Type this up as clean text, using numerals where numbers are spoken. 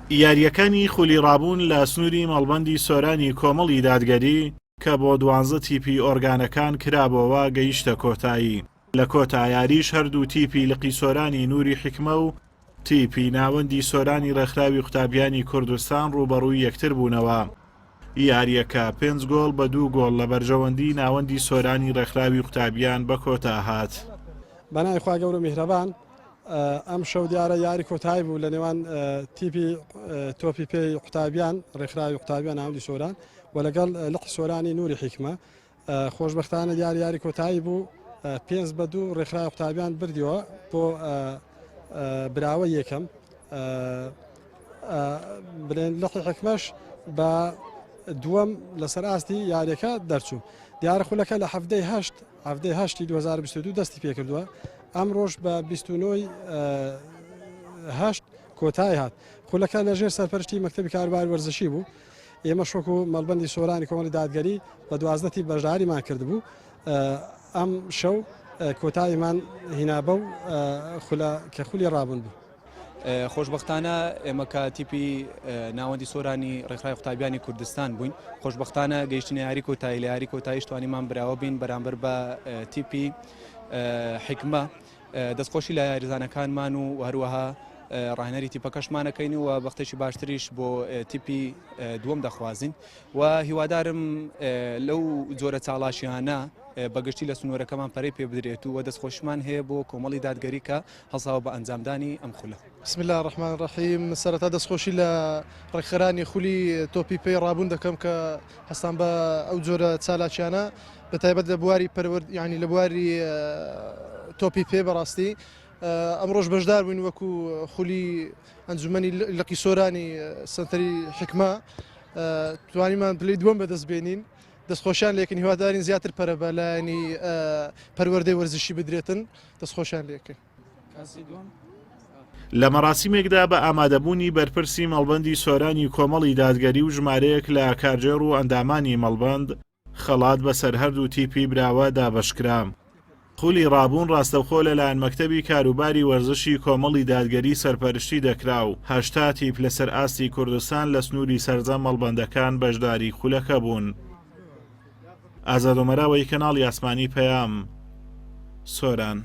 یاریەکانی خولی ڕابوون لە سنووری مەڵبەندی سۆرانی کۆمەڵی دادگەری کە بۆ 12 تیپی ئۆرگانەکان کرابەوە گەیشتە کۆتایی. لە کۆتاییاریش هەردوو تیپی لقی سۆرانی نووری حکمە و تیپی ناوەندی سۆرانی ڕێکخراوی قوتابیانی کوردستان ڕوبەڕووی یەکتر بوونەوە. یاریەکە 5 گۆڵ بە 2 گۆڵ لە بەرژەوەندی ناوەندی سۆرانی ڕێکخراوی قوتابیان بە کۆتا هات. بەنای خوا گەورە میهرەبان ئەم شەو دیارە یاری کۆتایی بوو لە نێوان تیپی تۆپی پێی قوتابیان ڕێکخراوی قوتابیان ناوەندی سۆران و لەگەڵ لقی سۆرانی نووری حکمە. خۆشبەختانە یاری کۆتایی بوو 5 بە 2 ڕێکخراوی قوتابیان بردیەوە بۆ براوە یەکەم. بڵێن لقی حکمەش بە دووەم لەسەر ئاستی یاریەکە دەرچوو. دیارە خولەکە لە هەفتەی هەشتی 2022 دەستی پێکردووە. ئەم ڕۆژ بە 29 کۆتایی هات. خولەکە لەژێر سەرپەرشتی مەکتەبی کاروباری وەرزشی بوو. ئێمە شۆک و مەڵبەندی سۆرانی کۆمەڵی دادگەری بە 12 تیپ بەشداریمان کردبوو. ئەم شەو کۆتاییمان هینابە و کە خولی ڕابوون بوو. خۆشببختانە ئێمە کە تیپی ناوەندی سۆرانی ڕێکخراوی قوتابیانی کوردستان بووین. خۆشببختانە گەیشتنی یاری کۆتایی لە یاری کۆتاییش توانیمان براوە بین بەرامبەر بە تیپی حکمە. دەستخۆشی لە یاریزانەکانمان و هەروەها ڕاهێنەری تیپەکەشمانەکەین و بەختێکی باشتریش بۆ تیپی دووەم دەخوازین و هیوادارم لەو جۆرە چاڵاشیانە بەگشتی لە سنوورەکەمان پەرەی پێ بدرێت و دەستخۆشمان هەیە بۆ کۆمەڵی دادگەری کە هەڵساوە بە ئەنجامدانی ئەم خولە. بسم الله الرحمن الرحیم. سەرەتا دەستخۆشی لە ڕێکخەرانی خولی تۆپی پێی ڕابوون دەکەم کە هەستان بە ئەو جۆرە چالاکیانە بە تایبەت لە بواری ینی لە بواری تۆپی پێ بەڕاستی ئەم ڕۆژ بەشدار بووین وەکو خولی ئەنجومەنی لقی سۆرانی سنتەری حکمە توانیمان پلەی دووەم بەدەستبێنین. دەستخۆشیان لێکن هیوادارین زیاتر پەرە بە لایەنی پەروەردەی وەرزشی بدرێتن. دەستخۆشیان لێکن. لە مەراسیمێکدا بە ئامادەبوونی بەرپرسی مەڵبەندی سۆرانی کۆمەڵی دادگەری و ژمارەیەک لە کارژێر و ئەندامانی مەڵبەند خەڵات بەسەر هەردوو تیپی براوە دابەشکرا. خولی ڕابوون ڕاستەوخۆ لەلایەن مەکتەبی کاروباری وەرزشی کۆمەڵی دادگەری سەرپەرشتی دەکرا و 8 تیپ لەسەر ئاستی کوردستان لە سنووری سەرجەم مەڵبەندەکان بەشداری خولەکە بوون. ئازاد ئۆمەراوەی کەناڵی ئاسمانی پەیام، سۆران.